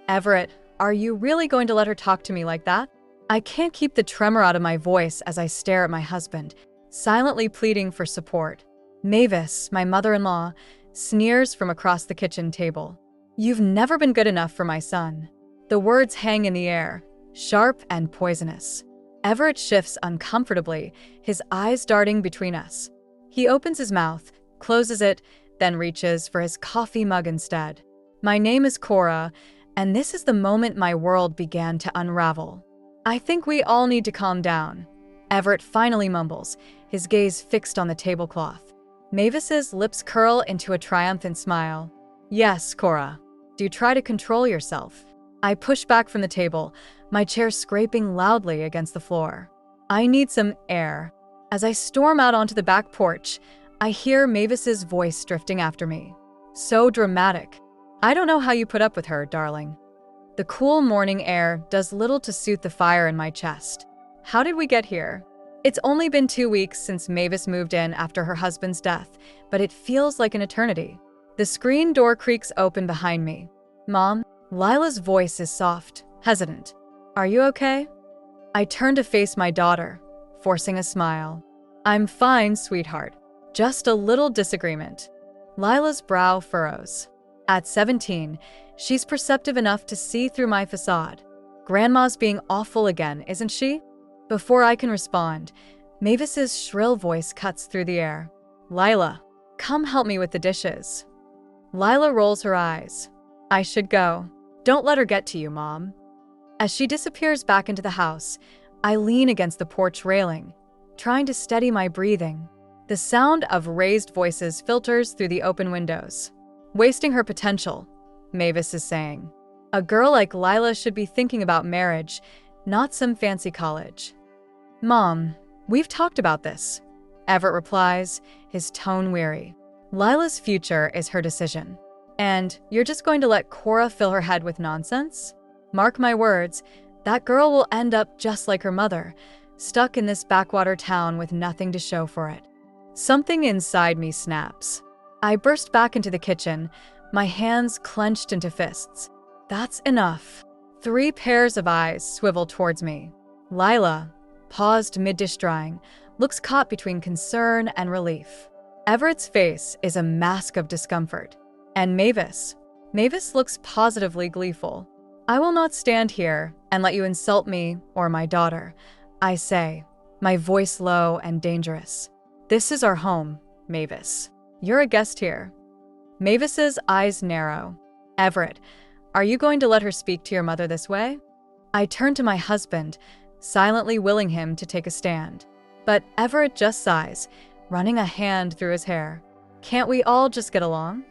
Everett, are you really going to let her talk to me like that? I can't keep the tremor out of my voice as I stare at my husband, silently pleading for support. Mavis, my mother-in-law, sneers from across the kitchen table. You've never been good enough for my son. The words hang in the air, sharp and poisonous. Everett shifts uncomfortably, his eyes darting between us. He opens his mouth, closes it, then reaches for his coffee mug instead. My name is Cora, and this is the moment my world began to unravel. I think we all need to calm down. Everett finally mumbles, his gaze fixed on the tablecloth. Mavis's lips curl into a triumphant smile. Yes, Cora. Do try to control yourself. I push back from the table, my chair scraping loudly against the floor. I need some air. As I storm out onto the back porch, I hear Mavis's voice drifting after me. So dramatic. I don't know how you put up with her, darling. The cool morning air does little to soothe the fire in my chest. How did we get here? It's only been 2 weeks since Mavis moved in after her husband's death, but it feels like an eternity. The screen door creaks open behind me. Mom, Lila's voice is soft, hesitant. Are you okay? I turn to face my daughter, forcing a smile. I'm fine, sweetheart. Just a little disagreement. Lila's brow furrows. At 17, she's perceptive enough to see through my facade. Grandma's being awful again, isn't she? Before I can respond, Mavis's shrill voice cuts through the air. Lila, come help me with the dishes. Lila rolls her eyes. I should go. Don't let her get to you, Mom. As she disappears back into the house, I lean against the porch railing, trying to steady my breathing. The sound of raised voices filters through the open windows. Wasting her potential, Mavis is saying. A girl like Lila should be thinking about marriage, not some fancy college. Mom, we've talked about this. Everett replies, his tone weary. Lila's future is her decision. And you're just going to let Cora fill her head with nonsense? Mark my words, that girl will end up just like her mother, stuck in this backwater town with nothing to show for it. Something inside me snaps. I burst back into the kitchen, my hands clenched into fists. That's enough. 3 pairs of eyes swivel towards me. Lila, paused mid-dish drying, looks caught between concern and relief. Everett's face is a mask of discomfort. And Mavis looks positively gleeful. I will not stand here and let you insult me or my daughter, I say, my voice low and dangerous. This is our home, Mavis. You're a guest here. Mavis's eyes narrow. Everett, are you going to let her speak to your mother this way? I turn to my husband, silently willing him to take a stand. But Everett just sighs, running a hand through his hair. Can't we all just get along?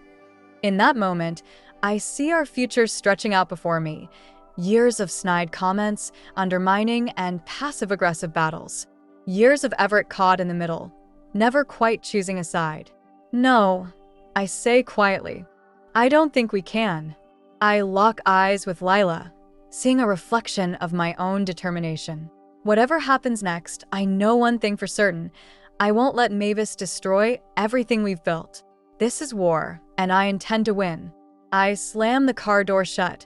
In that moment, I see our future stretching out before me. Years of snide comments, undermining, and passive-aggressive battles. Years of Everett caught in the middle, never quite choosing a side. No, I say quietly. I don't think we can. I lock eyes with Lila, seeing a reflection of my own determination. Whatever happens next, I know one thing for certain. I won't let Mavis destroy everything we've built. This is war, and I intend to win. I slam the car door shut,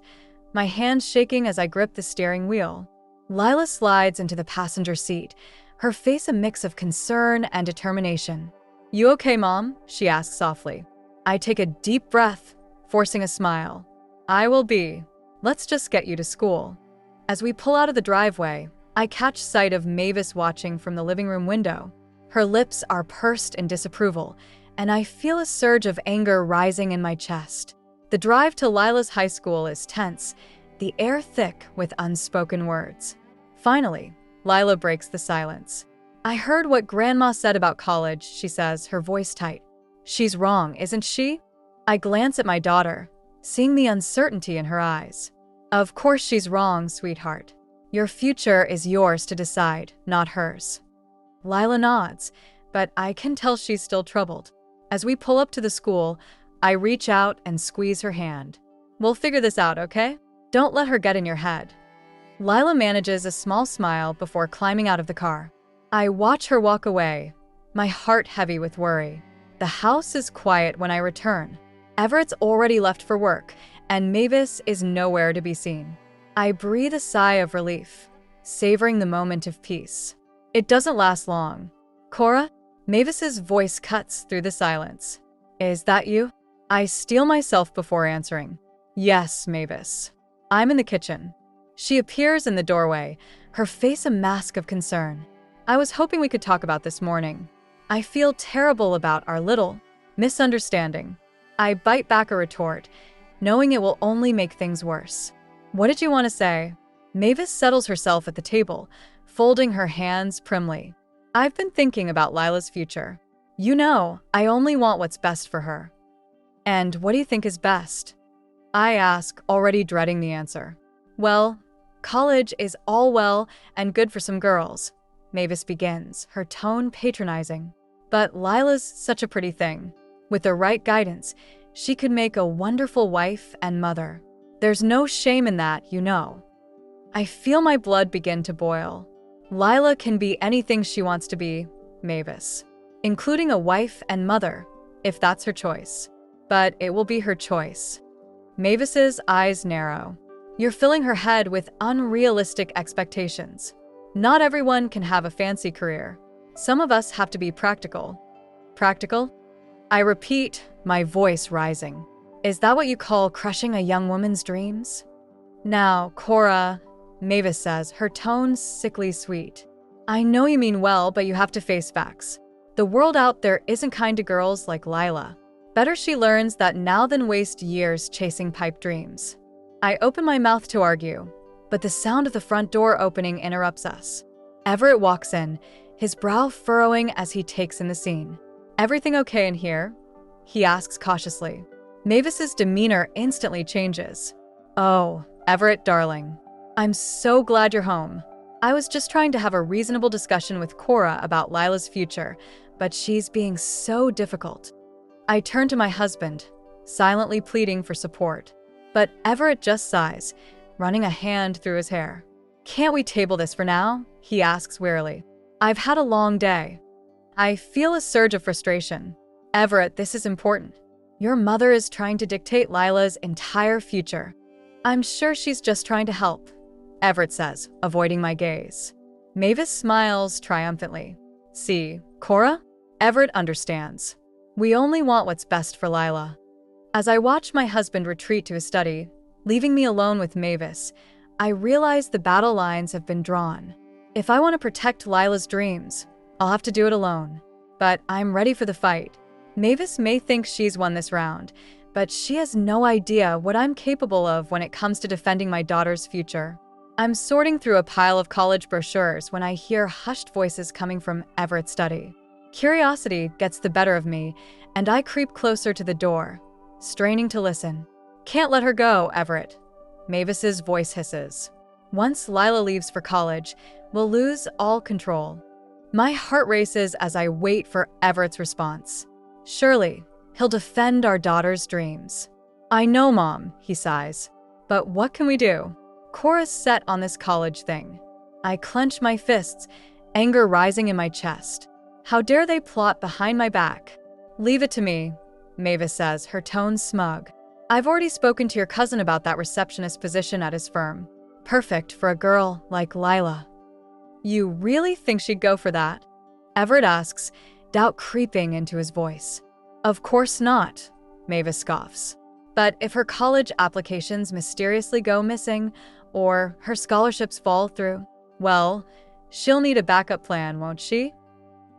my hands shaking as I grip the steering wheel. Lila slides into the passenger seat, her face a mix of concern and determination. You okay, Mom? She asks softly. I take a deep breath, forcing a smile. I will be. Let's just get you to school. As we pull out of the driveway, I catch sight of Mavis watching from the living room window. Her lips are pursed in disapproval, and I feel a surge of anger rising in my chest. The drive to Lila's high school is tense, the air thick with unspoken words. Finally, Lila breaks the silence. I heard what Grandma said about college, she says, her voice tight. She's wrong, isn't she? I glance at my daughter, seeing the uncertainty in her eyes. Of course she's wrong, sweetheart. Your future is yours to decide, not hers. Lila nods, but I can tell she's still troubled. As we pull up to the school, I reach out and squeeze her hand. We'll figure this out, okay? Don't let her get in your head. Lila manages a small smile before climbing out of the car. I watch her walk away, my heart heavy with worry. The house is quiet when I return. Everett's already left for work, and Mavis is nowhere to be seen. I breathe a sigh of relief, savoring the moment of peace. It doesn't last long. Cora? Mavis's voice cuts through the silence. Is that you? I steel myself before answering. Yes, Mavis. I'm in the kitchen. She appears in the doorway, her face a mask of concern. I was hoping we could talk about this morning. I feel terrible about our little misunderstanding. I bite back a retort, knowing it will only make things worse. What did you want to say? Mavis settles herself at the table, folding her hands primly. I've been thinking about Lila's future. You know, I only want what's best for her. And what do you think is best? I ask, already dreading the answer. Well, college is all well and good for some girls, Mavis begins, her tone patronizing. But Lila's such a pretty thing. With the right guidance, she could make a wonderful wife and mother. There's no shame in that, you know. I feel my blood begin to boil. Lila can be anything she wants to be, Mavis, including a wife and mother, if that's her choice. But it will be her choice. Mavis's eyes narrow. You're filling her head with unrealistic expectations. Not everyone can have a fancy career. Some of us have to be practical. Practical? I repeat, my voice rising. Is that what you call crushing a young woman's dreams? Now, Cora, Mavis says, her tone sickly sweet. I know you mean well, but you have to face facts. The world out there isn't kind to girls like Lila. Better she learns that now than waste years chasing pipe dreams. I open my mouth to argue, but the sound of the front door opening interrupts us. Everett walks in, his brow furrowing as he takes in the scene. Everything okay in here? He asks cautiously. Mavis's demeanor instantly changes. Oh, Everett, darling. I'm so glad you're home. I was just trying to have a reasonable discussion with Cora about Lila's future, but she's being so difficult. I turn to my husband, silently pleading for support. But Everett just sighs, running a hand through his hair. Can't we table this for now? He asks wearily. I've had a long day. I feel a surge of frustration. Everett, this is important. Your mother is trying to dictate Lila's entire future. I'm sure she's just trying to help, Everett says, avoiding my gaze. Mavis smiles triumphantly. See, Cora? Everett understands. We only want what's best for Lila. As I watch my husband retreat to his study, leaving me alone with Mavis, I realize the battle lines have been drawn. If I want to protect Lila's dreams, I'll have to do it alone. But I'm ready for the fight. Mavis may think she's won this round, but she has no idea what I'm capable of when it comes to defending my daughter's future. I'm sorting through a pile of college brochures when I hear hushed voices coming from Everett's study. Curiosity gets the better of me, and I creep closer to the door, straining to listen. Can't let her go, Everett. Mavis's voice hisses. Once Lila leaves for college, we'll lose all control. My heart races as I wait for Everett's response. Surely, he'll defend our daughter's dreams. I know, Mom, he sighs. But what can we do? Cora's set on this college thing. I clench my fists, anger rising in my chest. How dare they plot behind my back? Leave it to me, Mavis says, her tone smug. I've already spoken to your cousin about that receptionist position at his firm. Perfect for a girl like Lila. You really think she'd go for that? Everett asks, doubt creeping into his voice. Of course not, Mavis scoffs. But if her college applications mysteriously go missing, or her scholarships fall through, well, she'll need a backup plan, won't she?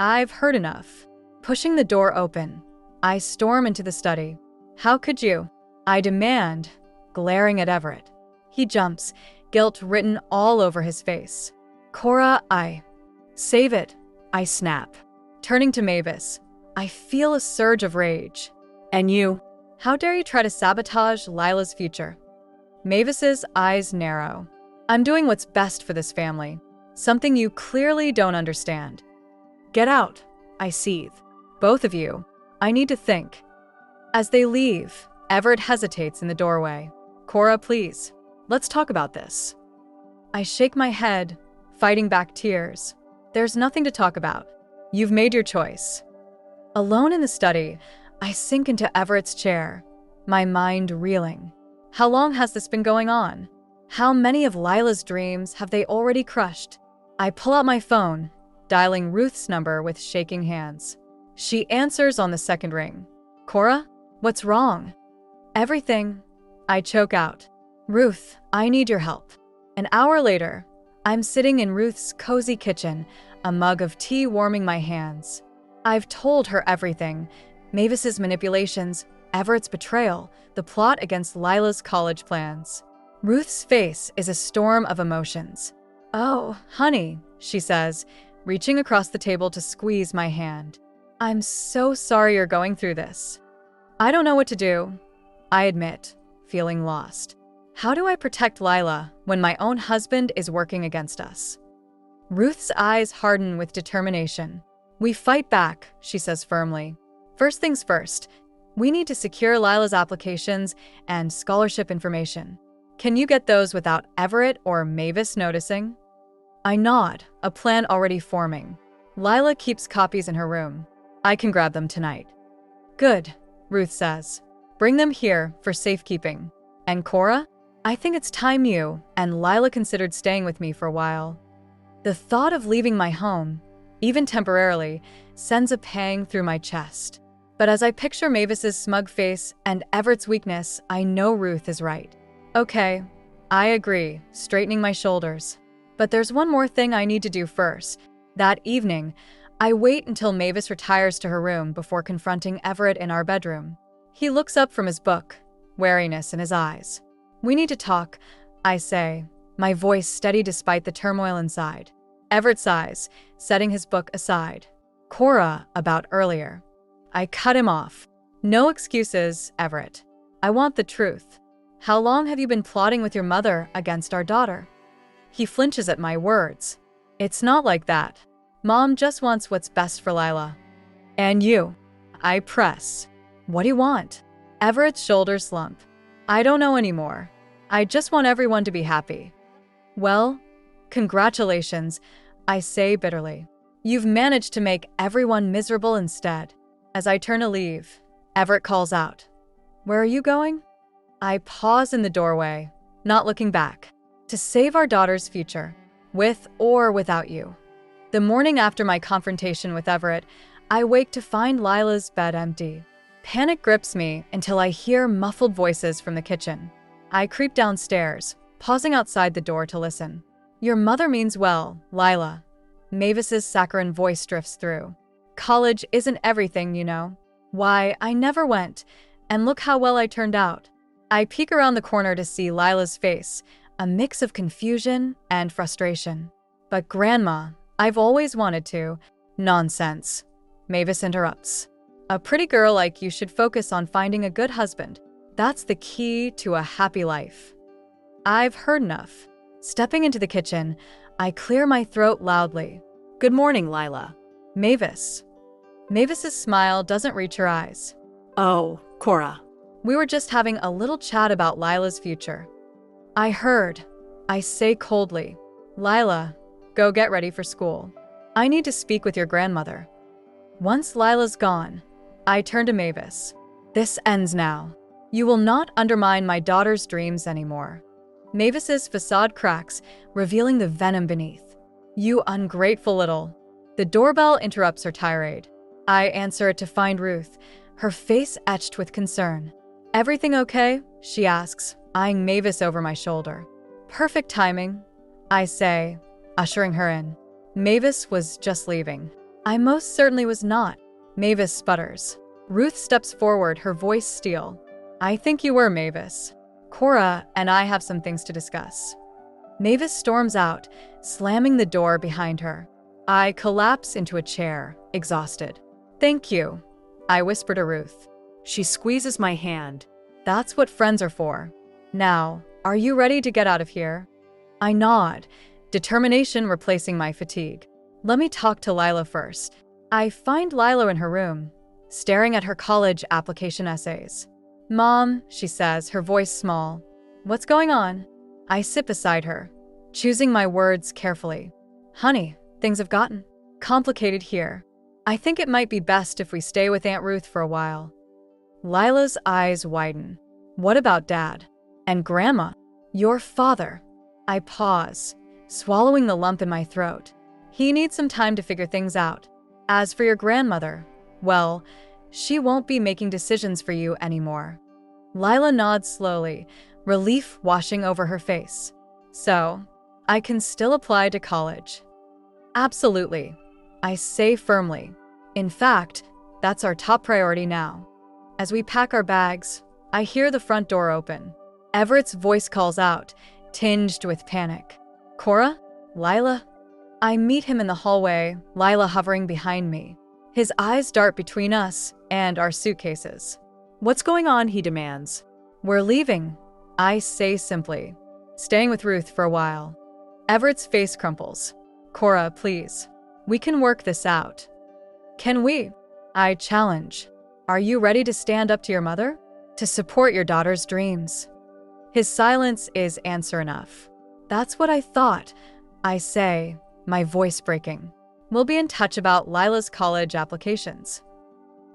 I've heard enough. Pushing the door open, I storm into the study. How could you? I demand, glaring at Everett. He jumps, guilt written all over his face. Cora, Save it, I snap. Turning to Mavis, I feel a surge of rage. And you? How dare you try to sabotage Lila's future? Mavis's eyes narrow. I'm doing what's best for this family. Something you clearly don't understand. Get out, I seethe. Both of you. I need to think. As they leave, Everett hesitates in the doorway. Cora, please. Let's talk about this. I shake my head, fighting back tears. There's nothing to talk about. You've made your choice. Alone in the study, I sink into Everett's chair, my mind reeling. How long has this been going on? How many of Lila's dreams have they already crushed? I pull out my phone, dialing Ruth's number with shaking hands. She answers on the second ring. Cora, what's wrong? Everything. I choke out. Ruth, I need your help. An hour later, I'm sitting in Ruth's cozy kitchen, a mug of tea warming my hands. I've told her everything. Mavis's manipulations, Everett's betrayal, the plot against Lila's college plans. Ruth's face is a storm of emotions. Oh, honey, she says, reaching across the table to squeeze my hand. I'm so sorry you're going through this. I don't know what to do, I admit, feeling lost. How do I protect Lila when my own husband is working against us? Ruth's eyes harden with determination. We fight back, she says firmly. First things first, we need to secure Lila's applications and scholarship information. Can you get those without Everett or Mavis noticing? I nod, a plan already forming. Lila keeps copies in her room. I can grab them tonight. Good, Ruth says. Bring them here for safekeeping. And Cora? I think it's time you and Lila considered staying with me for a while. The thought of leaving my home, even temporarily, sends a pang through my chest. But as I picture Mavis's smug face and Everett's weakness, I know Ruth is right. Okay, I agree, straightening my shoulders. But there's one more thing I need to do first. That evening, I wait until Mavis retires to her room before confronting Everett in our bedroom. He looks up from his book, wariness in his eyes. We need to talk, I say, my voice steady despite the turmoil inside. Everett sighs, setting his book aside. Cora, about earlier. I cut him off. No excuses, Everett. I want the truth. How long have you been plotting with your mother against our daughter? He flinches at my words. It's not like that. Mom just wants what's best for Lila. And you? I press. What do you want? Everett's shoulders slump. I don't know anymore. I just want everyone to be happy. Well, congratulations, I say bitterly. You've managed to make everyone miserable instead. As I turn to leave, Everett calls out, "Where are you going?" I pause in the doorway, not looking back. To save our daughter's future, with or without you. The morning after my confrontation with Everett, I wake to find Lila's bed empty. Panic grips me until I hear muffled voices from the kitchen. I creep downstairs, pausing outside the door to listen. Your mother means well, Lila. Mavis's saccharine voice drifts through. College isn't everything, you know. Why, I never went, and look how well I turned out. I peek around the corner to see Lila's face, a mix of confusion and frustration. But Grandma, I've always wanted to. Nonsense. Mavis interrupts. A pretty girl like you should focus on finding a good husband. That's the key to a happy life. I've heard enough. Stepping into the kitchen, I clear my throat loudly. Good morning, Lila. Mavis. Mavis's smile doesn't reach her eyes. Oh, Cora. We were just having a little chat about Lila's future. I heard. I say coldly. Lila, go get ready for school. I need to speak with your grandmother. Once Lila's gone, I turn to Mavis. This ends now. You will not undermine my daughter's dreams anymore. Mavis's facade cracks, revealing the venom beneath. You ungrateful little. The doorbell interrupts her tirade. I answer it to find Ruth, her face etched with concern. Everything okay? She asks, eyeing Mavis over my shoulder. Perfect timing, I say, ushering her in. Mavis was just leaving. I most certainly was not. Mavis sputters. Ruth steps forward, her voice steel. I think you were, Mavis. Cora and I have some things to discuss. Mavis storms out, slamming the door behind her. I collapse into a chair, exhausted. Thank you, I whisper to Ruth. She squeezes my hand. That's what friends are for. Now, are you ready to get out of here? I nod, determination replacing my fatigue. Let me talk to Lila first. I find Lila in her room, staring at her college application essays. Mom, she says, her voice small. What's going on? I sit beside her, choosing my words carefully. Honey, things have gotten complicated here. I think it might be best if we stay with Aunt Ruth for a while. Lila's eyes widen. What about Dad? And Grandma, your father. I pause, swallowing the lump in my throat. He needs some time to figure things out. As for your grandmother, well, she won't be making decisions for you anymore. Lila nods slowly, relief washing over her face. So, I can still apply to college. Absolutely, I say firmly. In fact, that's our top priority now. As we pack our bags, I hear the front door open. Everett's voice calls out, tinged with panic. Cora? Lila? I meet him in the hallway, Lila hovering behind me. His eyes dart between us and our suitcases. What's going on, he demands. We're leaving, I say simply. Staying with Ruth for a while. Everett's face crumples. Cora, please. We can work this out. Can we? I challenge. Are you ready to stand up to your mother? To support your daughter's dreams? His silence is answer enough. That's what I thought, I say, my voice breaking. We'll be in touch about Lila's college applications.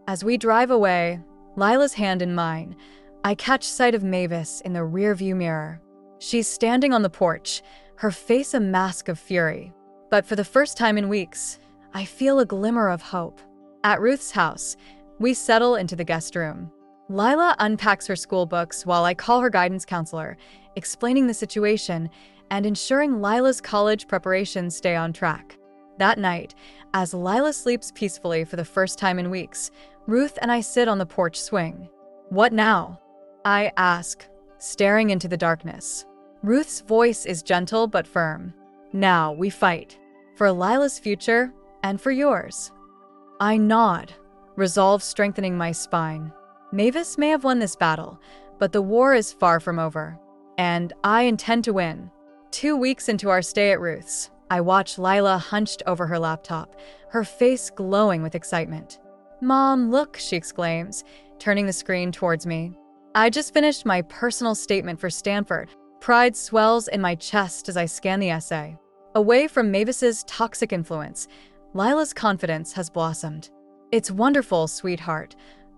As we drive away, Lila's hand in mine, I catch sight of Mavis in the rearview mirror. She's standing on the porch, her face a mask of fury. But for the first time in weeks, I feel a glimmer of hope. At Ruth's house, we settle into the guest room. Lila unpacks her school books while I call her guidance counselor, explaining the situation and ensuring Lila's college preparations stay on track. That night, as Lila sleeps peacefully for the first time in weeks, Ruth and I sit on the porch swing. What now? I ask, staring into the darkness. Ruth's voice is gentle but firm. Now we fight. For Lila's future and for yours. I nod, resolve strengthening my spine. Mavis may have won this battle, but the war is far from over. And I intend to win. 2 weeks into our stay at Ruth's, I watch Lila hunched over her laptop, her face glowing with excitement. Mom, look, she exclaims, turning the screen towards me. I just finished my personal statement for Stanford. Pride swells in my chest as I scan the essay. Away from Mavis's toxic influence, Lila's confidence has blossomed. It's wonderful, sweetheart,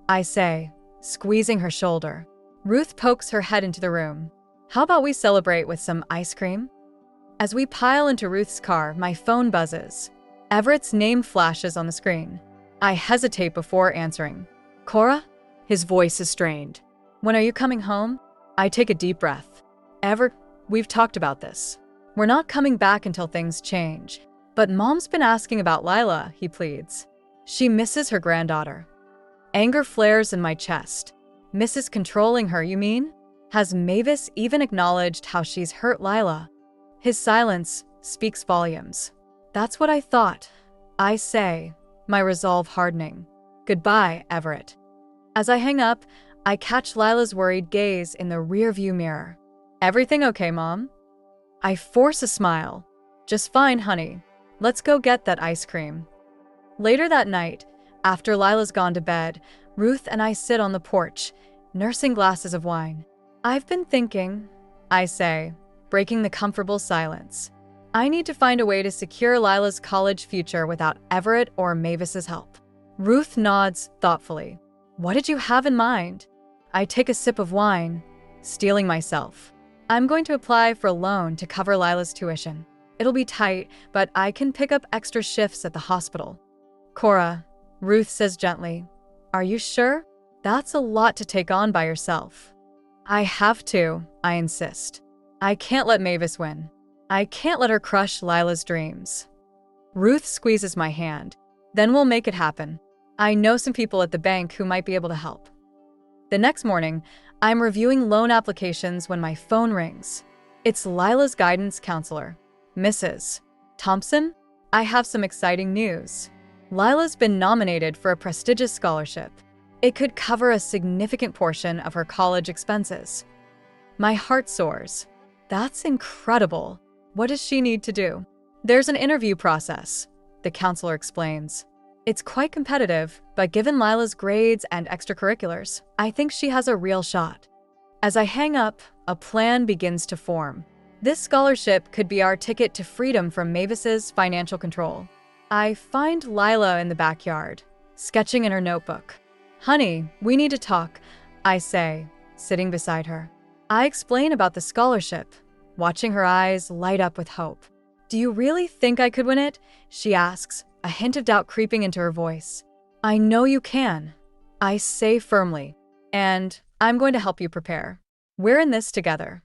I say, squeezing her shoulder. Ruth pokes her head into the room. How about we celebrate with some ice cream? As we pile into Ruth's car, my phone buzzes. Everett's name flashes on the screen. I hesitate before answering. Cora? His voice is strained. When are you coming home? I take a deep breath. Everett, we've talked about this. We're not coming back until things change. But Mom's been asking about Lila, he pleads. She misses her granddaughter. Anger flares in my chest. Misses controlling her, you mean? Has Mavis even acknowledged how she's hurt Lila? His silence speaks volumes. That's what I thought. I say, my resolve hardening. Goodbye, Everett. As I hang up, I catch Lila's worried gaze in the rearview mirror. Everything okay, Mom? I force a smile. Just fine, honey. Let's go get that ice cream. Later that night, after Lila's gone to bed, Ruth and I sit on the porch, nursing glasses of wine. I've been thinking, I say, breaking the comfortable silence. I need to find a way to secure Lila's college future without Everett or Mavis's help. Ruth nods thoughtfully. What did you have in mind? I take a sip of wine, steeling myself. I'm going to apply for a loan to cover Lila's tuition. It'll be tight, but I can pick up extra shifts at the hospital. Cora, Ruth says gently, are you sure? That's a lot to take on by yourself. I have to, I insist. I can't let Mavis win. I can't let her crush Lila's dreams. Ruth squeezes my hand. Then we'll make it happen. I know some people at the bank who might be able to help. The next morning, I'm reviewing loan applications when my phone rings. It's Lila's guidance counselor, Mrs. Thompson. I have some exciting news. Lila's been nominated for a prestigious scholarship. It could cover a significant portion of her college expenses. My heart soars. That's incredible. What does she need to do? There's an interview process, the counselor explains. It's quite competitive, but given Lila's grades and extracurriculars, I think she has a real shot. As I hang up, a plan begins to form. This scholarship could be our ticket to freedom from Mavis's financial control. I find Lila in the backyard, sketching in her notebook. Honey, we need to talk, I say, sitting beside her. I explain about the scholarship, watching her eyes light up with hope. Do you really think I could win it? She asks, a hint of doubt creeping into her voice. I know you can, I say firmly, and I'm going to help you prepare. We're in this together.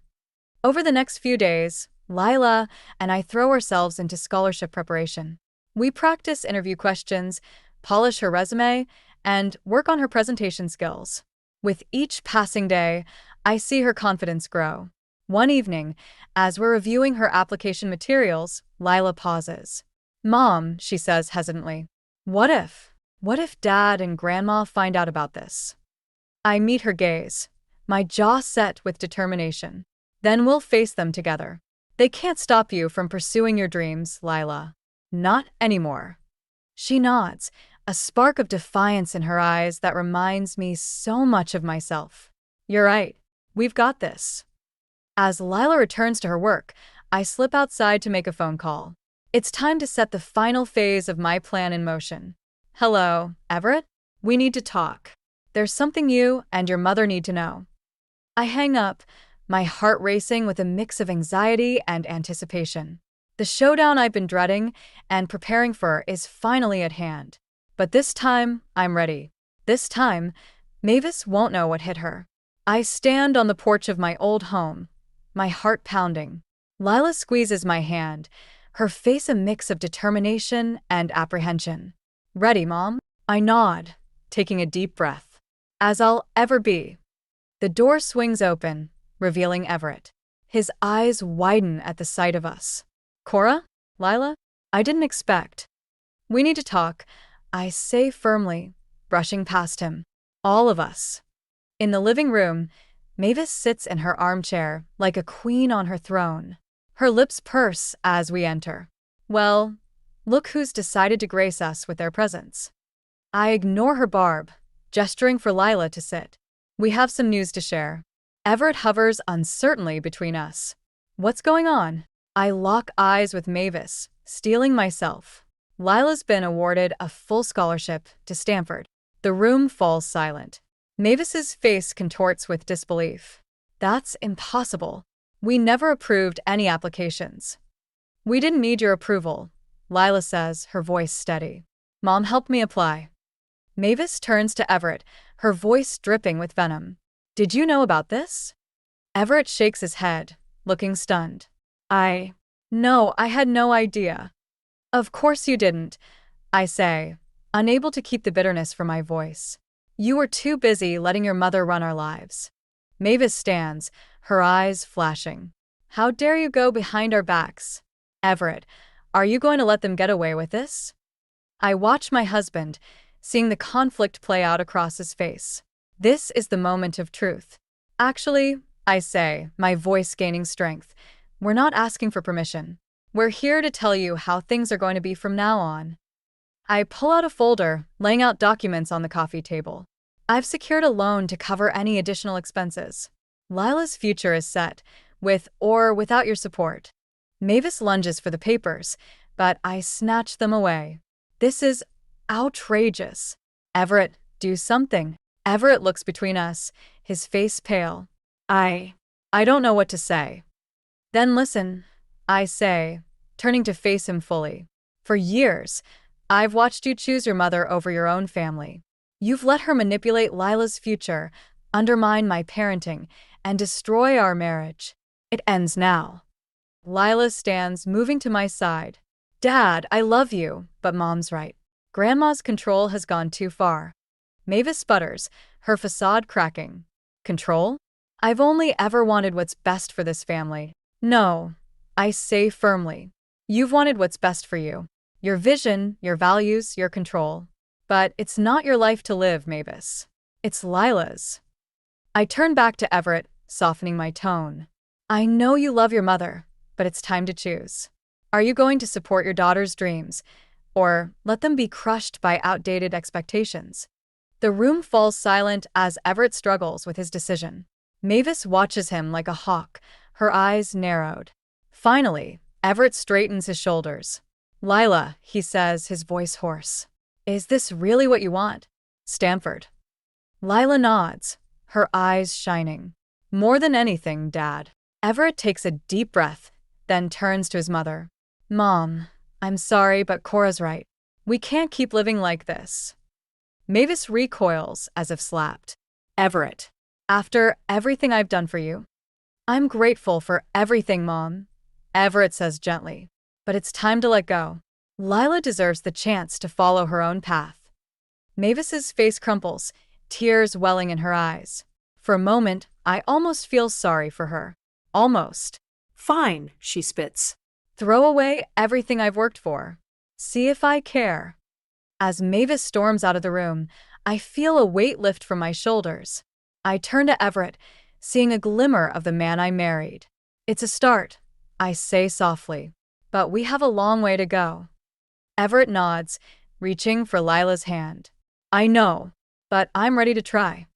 Over the next few days, Lila and I throw ourselves into scholarship preparation. We practice interview questions, polish her resume, and work on her presentation skills. With each passing day, I see her confidence grow. One evening, as we're reviewing her application materials, Lila pauses. Mom, she says hesitantly, what if Dad and Grandma find out about this? I meet her gaze, my jaw set with determination. Then we'll face them together. They can't stop you from pursuing your dreams, Lila. Not anymore. She nods, a spark of defiance in her eyes that reminds me so much of myself. You're right. We've got this. As Lila returns to her work, I slip outside to make a phone call. It's time to set the final phase of my plan in motion. Hello, Everett? We need to talk. There's something you and your mother need to know. I hang up, my heart racing with a mix of anxiety and anticipation. The showdown I've been dreading and preparing for is finally at hand. But this time, I'm ready. This time, Mavis won't know what hit her. I stand on the porch of my old home, my heart pounding. Lila squeezes my hand, her face a mix of determination and apprehension. Ready, Mom? I nod, taking a deep breath. As I'll ever be. The door swings open, revealing Everett. His eyes widen at the sight of us. Cora? Lila? I didn't expect. We need to talk, I say firmly, brushing past him. All of us. In the living room, Mavis sits in her armchair like a queen on her throne. Her lips purse as we enter. Well, look who's decided to grace us with their presence. I ignore her barb, gesturing for Lila to sit. We have some news to share. Everett hovers uncertainly between us. What's going on? I lock eyes with Mavis, steeling myself. Lila's been awarded a full scholarship to Stanford. The room falls silent. Mavis's face contorts with disbelief. That's impossible. We never approved any applications. We didn't need your approval, Lila says, her voice steady. Mom helped me apply. Mavis turns to Everett, her voice dripping with venom. Did you know about this? Everett shakes his head, looking stunned. No, I had no idea. Of course you didn't, I say, unable to keep the bitterness from my voice. You were too busy letting your mother run our lives. Mavis stands, her eyes flashing. How dare you go behind our backs? Everett, are you going to let them get away with this? I watch my husband, seeing the conflict play out across his face. This is the moment of truth. Actually, I say, my voice gaining strength, we're not asking for permission. We're here to tell you how things are going to be from now on. I pull out a folder, laying out documents on the coffee table. I've secured a loan to cover any additional expenses. Lila's future is set, with or without your support. Mavis lunges for the papers, but I snatch them away. This is outrageous. Everett, do something. Everett looks between us, his face pale. I don't know what to say. Then listen, I say, turning to face him fully. For years, I've watched you choose your mother over your own family. You've let her manipulate Lila's future, undermine my parenting, and destroy our marriage. It ends now. Lila stands, moving to my side. Dad, I love you, but Mom's right. Grandma's control has gone too far. Mavis sputters, her facade cracking. Control? I've only ever wanted what's best for this family. No, I say firmly. You've wanted what's best for you. Your vision, your values, your control. But it's not your life to live, Mavis. It's Lila's. I turn back to Everett, softening my tone. I know you love your mother, but it's time to choose. Are you going to support your daughter's dreams, or let them be crushed by outdated expectations? The room falls silent as Everett struggles with his decision. Mavis watches him like a hawk, her eyes narrowed. Finally, Everett straightens his shoulders. Lila, he says, his voice hoarse. Is this really what you want? Stanford. Lila nods, her eyes shining. More than anything, Dad. Everett takes a deep breath, then turns to his mother. Mom, I'm sorry, but Cora's right. We can't keep living like this. Mavis recoils as if slapped. Everett, after everything I've done for you, I'm grateful for everything, Mom. Everett says gently. But it's time to let go. Lila deserves the chance to follow her own path. Mavis's face crumples, tears welling in her eyes. For a moment, I almost feel sorry for her. Almost. Fine, she spits. Throw away everything I've worked for. See if I care. As Mavis storms out of the room, I feel a weight lift from my shoulders. I turn to Everett, seeing a glimmer of the man I married. It's a start, I say softly. But we have a long way to go. Everett nods, reaching for Lila's hand. I know, but I'm ready to try.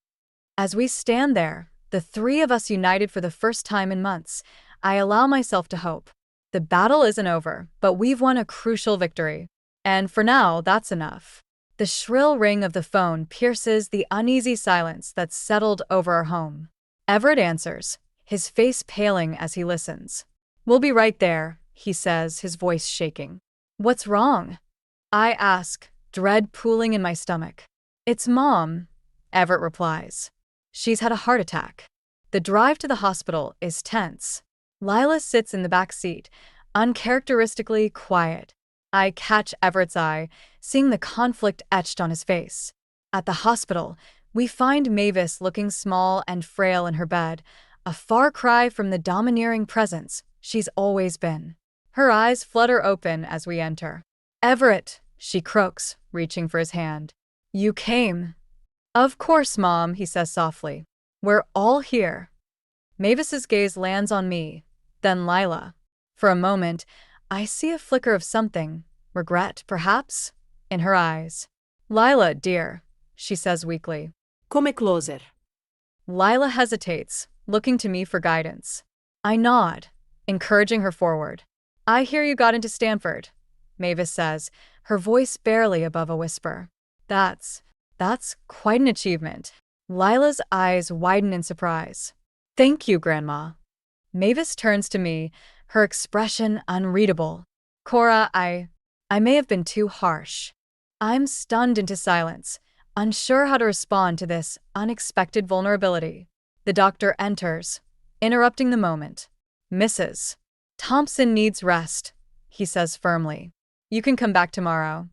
As we stand there, the three of us united for the first time in months, I allow myself to hope. The battle isn't over, but we've won a crucial victory. And for now, that's enough. The shrill ring of the phone pierces the uneasy silence that's settled over our home. Everett answers, his face paling as he listens. We'll be right there, he says, his voice shaking. What's wrong? I ask, dread pooling in my stomach. It's Mom, Everett replies. She's had a heart attack. The drive to the hospital is tense. Lila sits in the back seat, uncharacteristically quiet. I catch Everett's eye, seeing the conflict etched on his face. At the hospital, we find Mavis looking small and frail in her bed, a far cry from the domineering presence she's always been. Her eyes flutter open as we enter. Everett, she croaks, reaching for his hand. You came. Of course, Mom, he says softly. We're all here. Mavis's gaze lands on me, then Lila. For a moment, I see a flicker of something, regret, perhaps, in her eyes. Lila, dear, she says weakly. Come closer. Lila hesitates, looking to me for guidance. I nod, encouraging her forward. I hear you got into Stanford, Mavis says, her voice barely above a whisper. That's quite an achievement. Lila's eyes widen in surprise. Thank you, Grandma. Mavis turns to me, her expression unreadable. Cora, I may have been too harsh. I'm stunned into silence, unsure how to respond to this unexpected vulnerability. The doctor enters, interrupting the moment. Mrs. Thompson needs rest, he says firmly. You can come back tomorrow.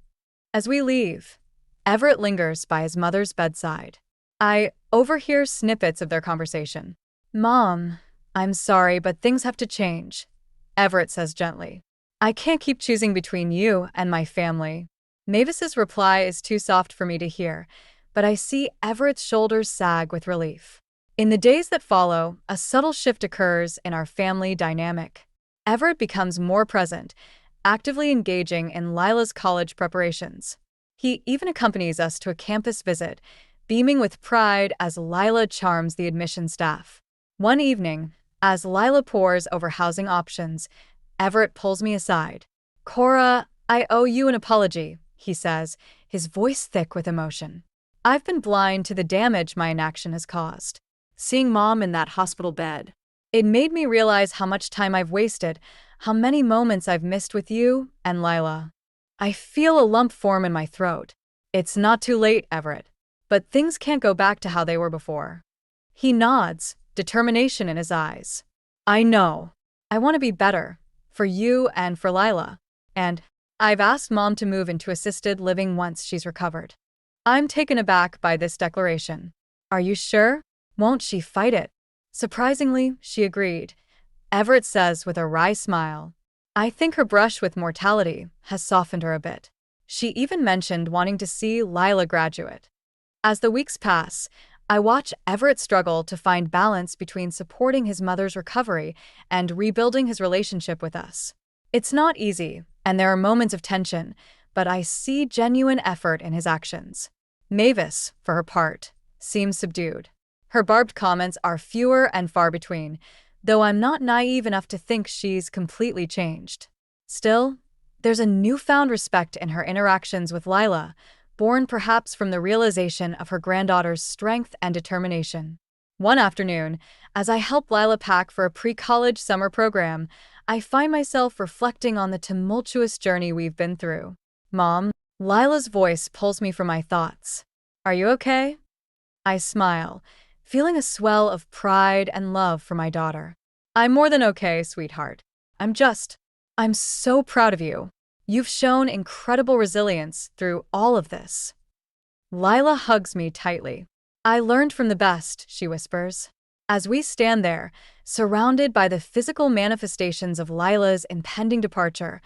As we leave, Everett lingers by his mother's bedside. I overhear snippets of their conversation. Mom, I'm sorry, but things have to change, Everett says gently. I can't keep choosing between you and my family. Mavis's reply is too soft for me to hear, but I see Everett's shoulders sag with relief. In the days that follow, a subtle shift occurs in our family dynamic. Everett becomes more present, actively engaging in Lila's college preparations. He even accompanies us to a campus visit, beaming with pride as Lila charms the admission staff. One evening, as Lila pores over housing options, Everett pulls me aside. Cora, I owe you an apology, he says, his voice thick with emotion. I've been blind to the damage my inaction has caused. Seeing Mom in that hospital bed, it made me realize how much time I've wasted, how many moments I've missed with you and Lila. I feel a lump form in my throat. It's not too late, Everett, but things can't go back to how they were before. He nods, determination in his eyes. I know. I want to be better, for you and for Lila. And I've asked Mom to move into assisted living once she's recovered. I'm taken aback by this declaration. Are you sure? Won't she fight it? Surprisingly, she agreed. Everett says with a wry smile. I think her brush with mortality has softened her a bit. She even mentioned wanting to see Lila graduate. As the weeks pass, I watch Everett struggle to find balance between supporting his mother's recovery and rebuilding his relationship with us. It's not easy, and there are moments of tension, but I see genuine effort in his actions. Mavis, for her part, seems subdued. Her barbed comments are fewer and far between, though I'm not naive enough to think she's completely changed. Still, there's a newfound respect in her interactions with Lila, born perhaps from the realization of her granddaughter's strength and determination. One afternoon, as I help Lila pack for a pre-college summer program, I find myself reflecting on the tumultuous journey we've been through. Mom, Lila's voice pulls me from my thoughts. Are you okay? I smile, feeling a swell of pride and love for my daughter. I'm more than okay, sweetheart. I'm so proud of you. You've shown incredible resilience through all of this. Lila hugs me tightly. I learned from the best, she whispers. As we stand there, surrounded by the physical manifestations of Lila's impending departure,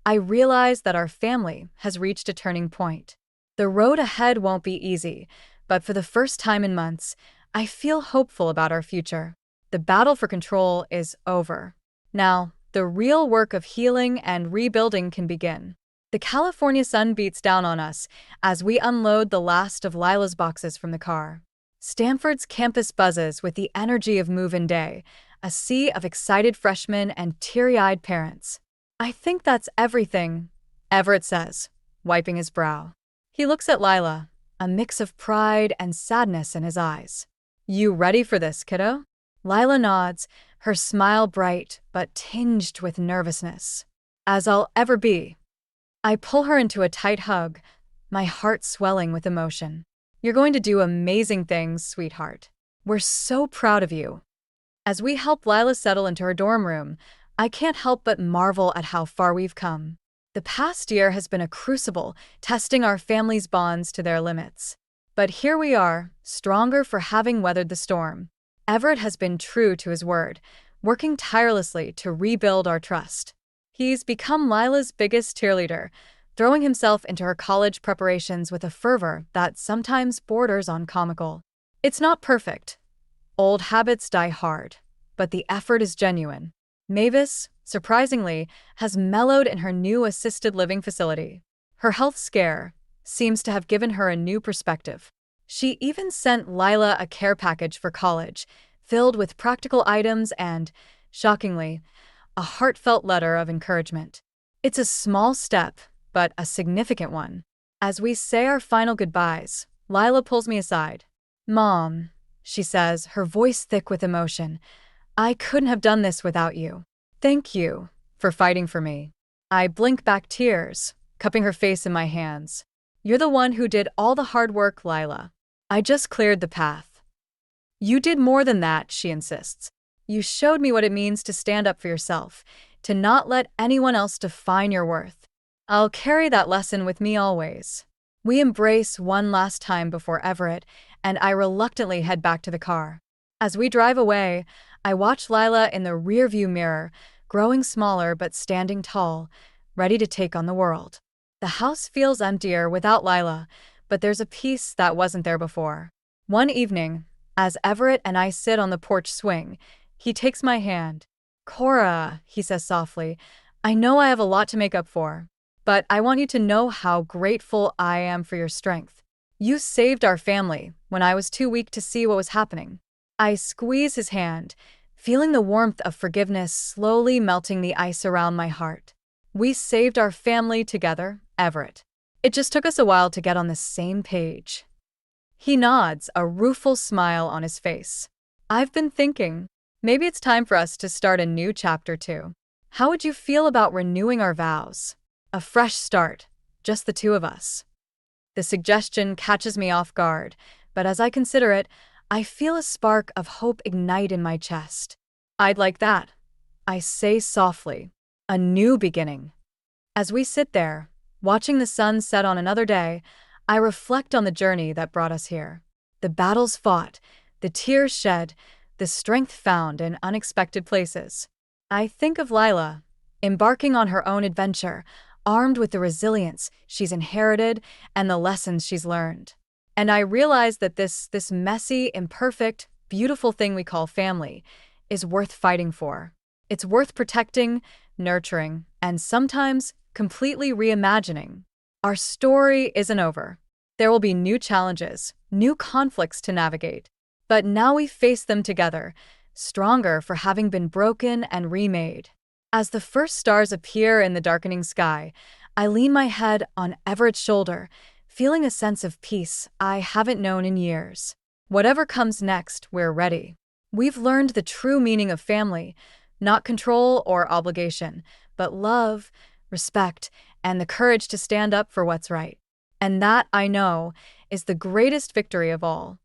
I realize that our family has reached a turning point. The road ahead won't be easy, but for the first time in months, I feel hopeful about our future. The battle for control is over. Now, the real work of healing and rebuilding can begin. The California sun beats down on us as we unload the last of Lila's boxes from the car. Stanford's campus buzzes with the energy of move-in day, a sea of excited freshmen and teary-eyed parents. I think that's everything, Everett says, wiping his brow. He looks at Lila, a mix of pride and sadness in his eyes. You ready for this, kiddo? Lila nods, her smile bright but tinged with nervousness. As I'll ever be. I pull her into a tight hug, my heart swelling with emotion. You're going to do amazing things, sweetheart. We're so proud of you. As we help Lila settle into her dorm room, I can't help but marvel at how far we've come. The past year has been a crucible, testing our family's bonds to their limits. But here we are, stronger for having weathered the storm. Everett has been true to his word, working tirelessly to rebuild our trust. He's become Lila's biggest cheerleader, throwing himself into her college preparations with a fervor that sometimes borders on comical. It's not perfect. Old habits die hard, but the effort is genuine. Mavis, surprisingly, has mellowed in her new assisted living facility. Her health scare seems to have given her a new perspective. She even sent Lila a care package for college, filled with practical items and, shockingly, a heartfelt letter of encouragement. It's a small step, but a significant one. As we say our final goodbyes, Lila pulls me aside. Mom, she says, her voice thick with emotion, I couldn't have done this without you. Thank you for fighting for me. I blink back tears, cupping her face in my hands. You're the one who did all the hard work, Lila. I just cleared the path. You did more than that, she insists. You showed me what it means to stand up for yourself, to not let anyone else define your worth. I'll carry that lesson with me always. We embrace one last time before Everett, and I reluctantly head back to the car. As we drive away, I watch Lila in the rearview mirror, growing smaller but standing tall, ready to take on the world. The house feels emptier without Lila, but there's a peace that wasn't there before. One evening, as Everett and I sit on the porch swing, he takes my hand. Cora, he says softly, I know I have a lot to make up for, but I want you to know how grateful I am for your strength. You saved our family when I was too weak to see what was happening. I squeeze his hand, feeling the warmth of forgiveness slowly melting the ice around my heart. We saved our family together, Everett. It just took us a while to get on the same page. He nods, a rueful smile on his face. I've been thinking, maybe it's time for us to start a new chapter too. How would you feel about renewing our vows? A fresh start, just the two of us. The suggestion catches me off guard, but as I consider it, I feel a spark of hope ignite in my chest. I'd like that, I say softly. A new beginning. As we sit there, watching the sun set on another day, I reflect on the journey that brought us here. The battles fought, the tears shed, the strength found in unexpected places. I think of Lila, embarking on her own adventure, armed with the resilience she's inherited and the lessons she's learned. And I realize that this messy, imperfect, beautiful thing we call family is worth fighting for. It's worth protecting, nurturing, and sometimes completely reimagining. Our story isn't over. There will be new challenges, new conflicts to navigate. But now we face them together, stronger for having been broken and remade. As the first stars appear in the darkening sky, I lean my head on Everett's shoulder, feeling a sense of peace I haven't known in years. Whatever comes next, we're ready. We've learned the true meaning of family, not control or obligation, but love, respect, and the courage to stand up for what's right. And that, I know, is the greatest victory of all.